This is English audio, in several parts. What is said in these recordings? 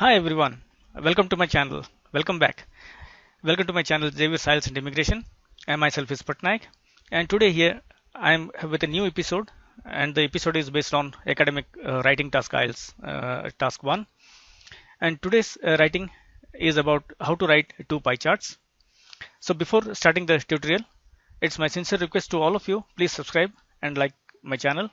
Hi everyone, welcome to my channel. Welcome back. Welcome to my channel Xavier Science and Immigration. I myself is Patnaik, and today here I am with a new episode, and the episode is based on academic writing task IELTS task 1. And today's writing is about how to write two pie charts. So before starting the tutorial, it's my sincere request to all of you, please subscribe and like my channel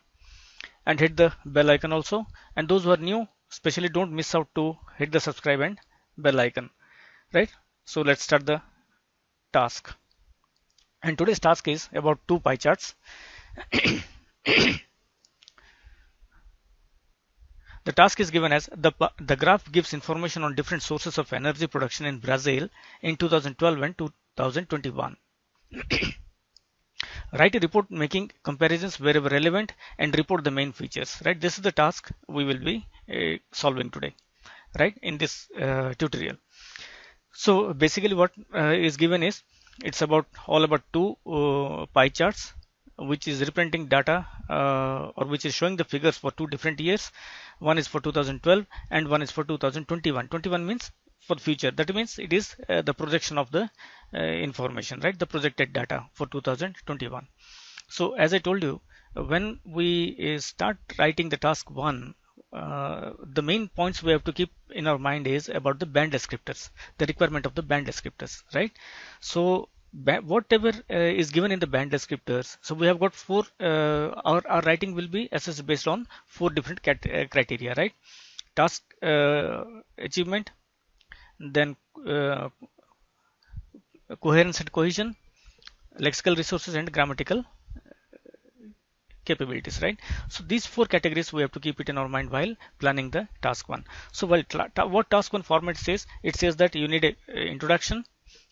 and hit the bell icon also. And those who are new, especially don't miss out to hit the subscribe and bell icon, right? So let's start the task. And today's task is about two pie charts. The task is given as the graph gives information on different sources of energy production in Brazil in 2012 and 2021. Write a report making comparisons wherever relevant and report the main features, right? This is the task we will be solving today, right, in this tutorial. So basically what is given is it's about all about two pie charts which is representing data or which is showing the figures for two different years. One is for 2012 and one is for 2021. 21 means for the future. That means it is the projection of the information, right? The projected data for 2021. So as I told you, when we start writing the task 1, the main points we have to keep in our mind is about the band descriptors, the requirement of the band descriptors, right? So whatever is given in the band descriptors, so we have got four, our writing will be assessed based on four different criteria, right? Task achievement, then coherence and cohesion, lexical resources and grammatical capabilities, right? So these four categories we have to keep it in our mind while planning the task 1. So while what task 1 format says, it says that you need a introduction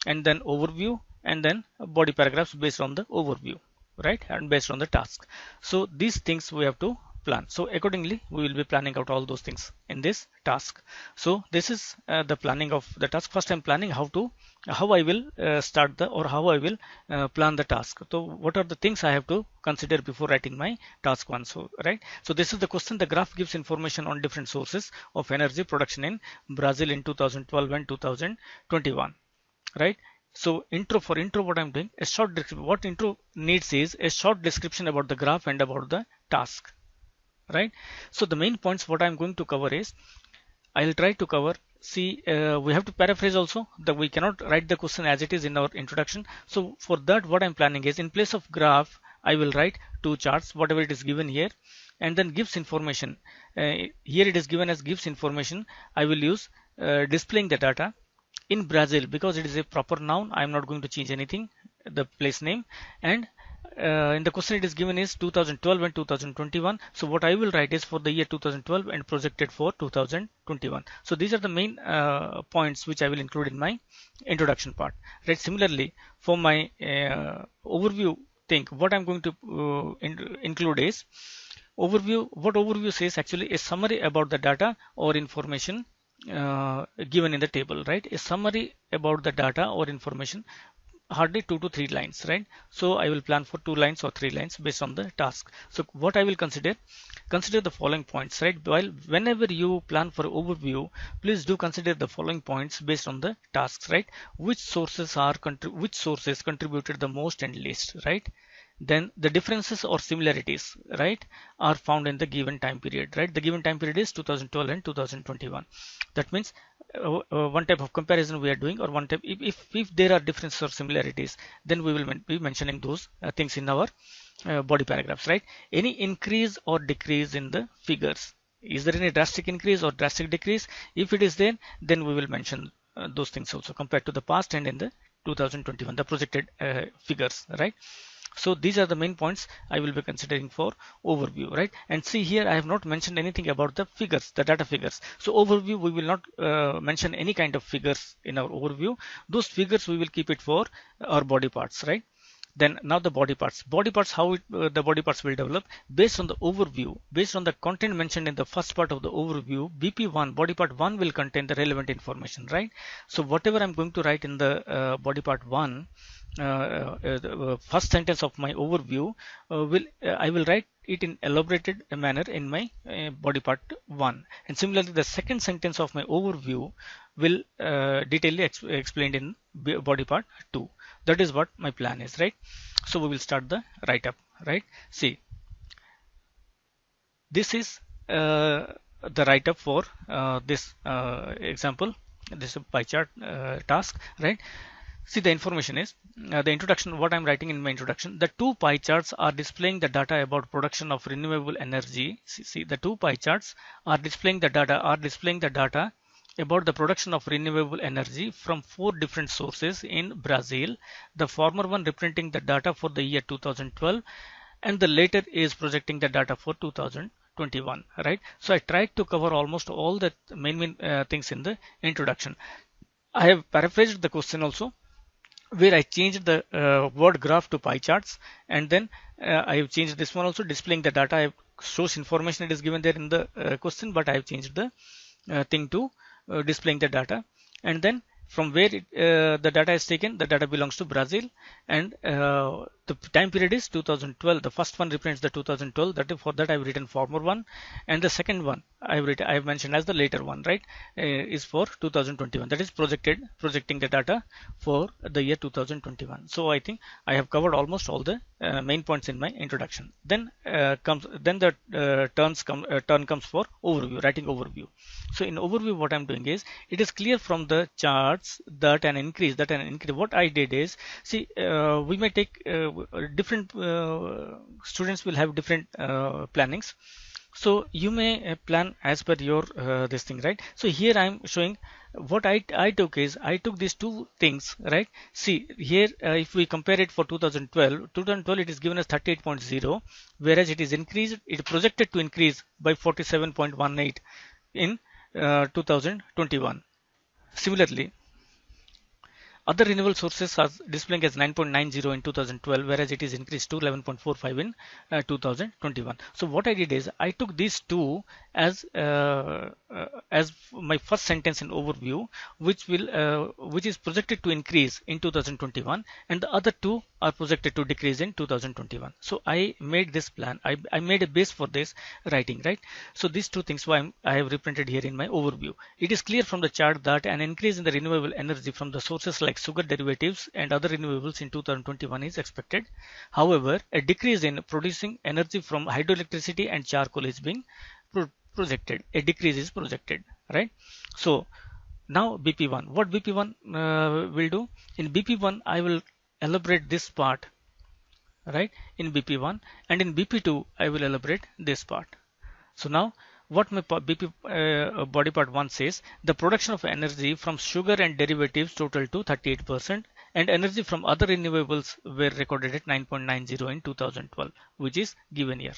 and then overview and then body paragraphs based on the overview, right, and based on the task. So these things we have to plan. So accordingly we will be planning out all those things in this task. So this is the planning of the task. First I'm planning how I will start the or how I will plan the task. So what are the things I have to consider before writing my task 1? So right, so this is the question. The graph gives information on different sources of energy production in Brazil in 2012 and 2021, right? So for intro what I'm doing, a short description. What intro needs is a short description about the graph and about the task, right? So the main points what I'm going to cover is I'll try to cover. See, we have to paraphrase also, that we cannot write the question as it is in our introduction. So for that what I'm planning is, in place of graph I will write two charts, whatever it is given here, and then gives information. Here it is given as gives information. I will use displaying the data in Brazil, because it is a proper noun. I am not going to change anything, the place name, and in the question it is given is 2012 and 2021. So what I will write is for the year 2012 and projected for 2021. So these are the main points which I will include in my introduction part, right? Similarly for my overview thing, what I'm going to include is overview. What overview says, actually a summary about the data or information given in the table, right? A summary about the data or information, hardly 2 to 3 lines, right? So I will plan for 2 lines or 3 lines based on the task. So what I will consider the following points, right? While whenever you plan for overview, please do consider the following points based on the tasks, right? Which sources contributed the most and least, right? Then the differences or similarities, right, are found in the given time period, right? The given time period is 2012 and 2021. That means one type of comparison we are doing, or one type, if there are differences or similarities, then we will be mentioning those things in our body paragraphs, right? Any increase or decrease in the figures, is there any drastic increase or drastic decrease? If it is there, then we will mention those things also compared to the past and in the 2021, the projected figures, right? So these are the main points I will be considering for overview, right? And see here, I have not mentioned anything about the figures, the data figures. So overview, we will not mention any kind of figures in our overview. Those figures we will keep it for our body parts, right? Then now the body parts. How the body parts will develop based on the overview, based on the content mentioned in the first part of the overview. BP1, body part 1 will contain the relevant information, right? So whatever I'm going to write in the body part 1, the first sentence of my overview I will write it in elaborated manner in my body part 1, and similarly the second sentence of my overview will detailedly explained in body part 2. That is what my plan is, right? So we will start the write up, right? See, this is the write up for this example. This is a pie chart task, right? See, the information is the introduction, what I'm writing in my introduction. The two pie charts are displaying the data about production of renewable energy. See, the two pie charts are displaying the data about the production of renewable energy from 4 different sources in Brazil. The former one representing the data for the year 2012, and the later is projecting the data for 2021, right? So I tried to cover almost all the main things in the introduction. I have paraphrased the question also, where I changed the word graph to pie charts, and then I have changed this one also, displaying the data. I shows information it is given there in the question, but I have changed the thing to displaying the data. And then from where the data is taken, the data belongs to Brazil, and the time period is 2012. The first one represents the 2012. That is, for that I have written former one, and the second one I have mentioned as the later one, right? Is for 2021. That is projecting the data for the year 2021. So I think I have covered almost all the main points in my introduction. Then the turn comes for overview, writing overview. So in overview, what I'm doing is, it is clear from the charts that an increase. What I did is, see, we may take different students will have different plannings. So you may plan as per your this thing, right? So here I'm showing what I took is, I took these two things, right? See here, if we compare it for 2012 it is given as 38.0, whereas it is increased, it projected to increase by 47.18 in 2021. Similarly, other renewable sources are displaying as 9.90 in 2012, whereas it is increased to 11.45 in 2021. So what I did is, I took these two as my first sentence in overview, which is projected to increase in 2021, and the other two are projected to decrease in 2021. So I made this plan. I made a base for this writing, right? So these two things I have reprinted here in my overview. It is clear from the chart that an increase in the renewable energy from the sources like sugar derivatives and other renewables in 2021 is expected. However, a decrease in producing energy from hydroelectricity and charcoal is being projected. A decrease is projected, right? So now BP1, what BP1 will do? In BP1 I will elaborate this part, right, in BP1, and in BP2 I will elaborate this part. So now what my BP body part 1 says, the production of energy from sugar and derivatives total to 38%, and energy from other renewables were recorded at 9.90 in 2012, which is given here,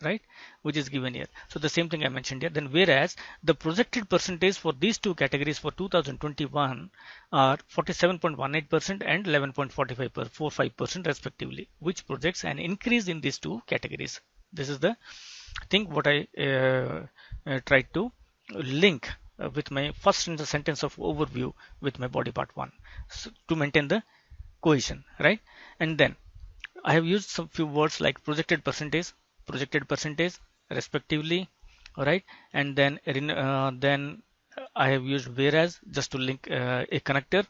right? Which is given here. So the same thing I mentioned here. Then whereas the projected percentage for these two categories for 2021 are 47.18% and 11.45% respectively, which projects an increase in these two categories. This is the thing what I tried to link with my first sentence of overview with my body part 1, so to maintain the cohesion, right? And then I have used some few words like projected percentage respectively, all right? And then I have used whereas just to link a connector,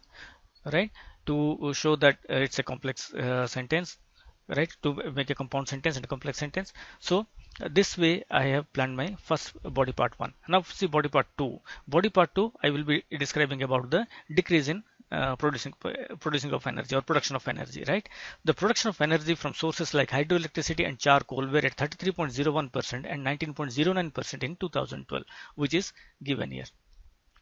right, to show that it's a complex sentence, right, to make a compound sentence and a complex sentence. So this way I have planned my first body part 1. Now see body part 2. Body part 2 I will be describing about the decrease in producing of energy or production of energy, right? The production of energy from sources like hydroelectricity and charcoal were at 33.01% and 19.09% in 2012, which is given here,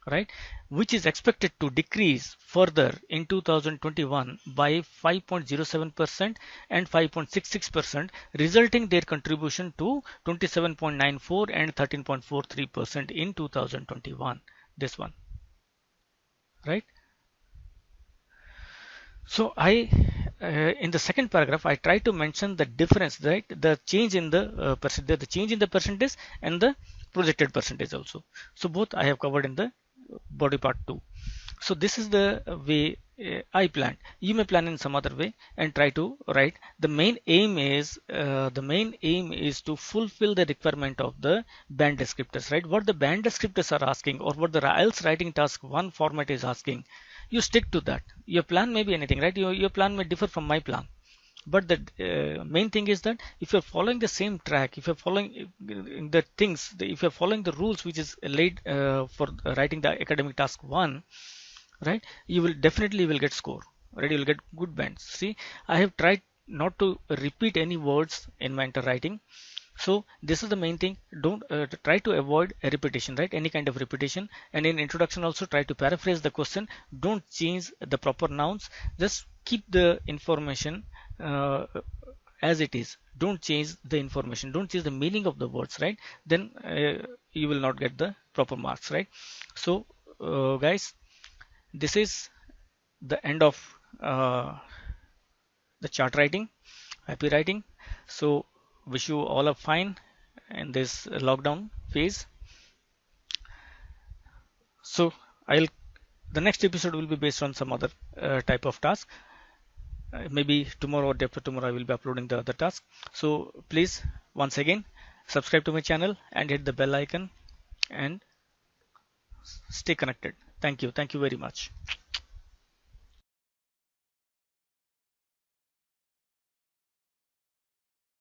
right? Which is expected to decrease further in 2021 by 5.07% and 5.66%, resulting their contribution to 27.94 and 13.43% in 2021. This one, right? So I in the second paragraph I try to mention the difference, right? The change in the percentage and the projected percentage also. So both I have covered in the body part 2. So this is the way I planned. You may plan in some other way and try to write. The main aim is to fulfill the requirement of the band descriptors, right? What the band descriptors are asking, or what the IELTS writing task 1 format is asking, you stick to that. Your plan may be anything, right? Your plan may differ from my plan. But the main thing is that if you're following the same track, if you're following the things, if you're following the rules which is laid for writing the academic task 1, right, you will definitely will get score, right? You will get good bands. See, I have tried not to repeat any words in my entire writing. So this is the main thing. Don't try to avoid a repetition, right? Any kind of repetition. And in introduction also try to paraphrase the question. Don't change the proper nouns. Just keep the information as it is. Don't change the information. Don't change the meaning of the words, right? Then you will not get the proper marks, right? So guys, this is the end of the chart writing, happy writing. So wish you all a fine in this lockdown phase. So I'll the next episode will be based on some other type of task. Maybe tomorrow or day after tomorrow I will be uploading the other task. So please once again subscribe to my channel and hit the bell icon and stay connected. Thank you very much.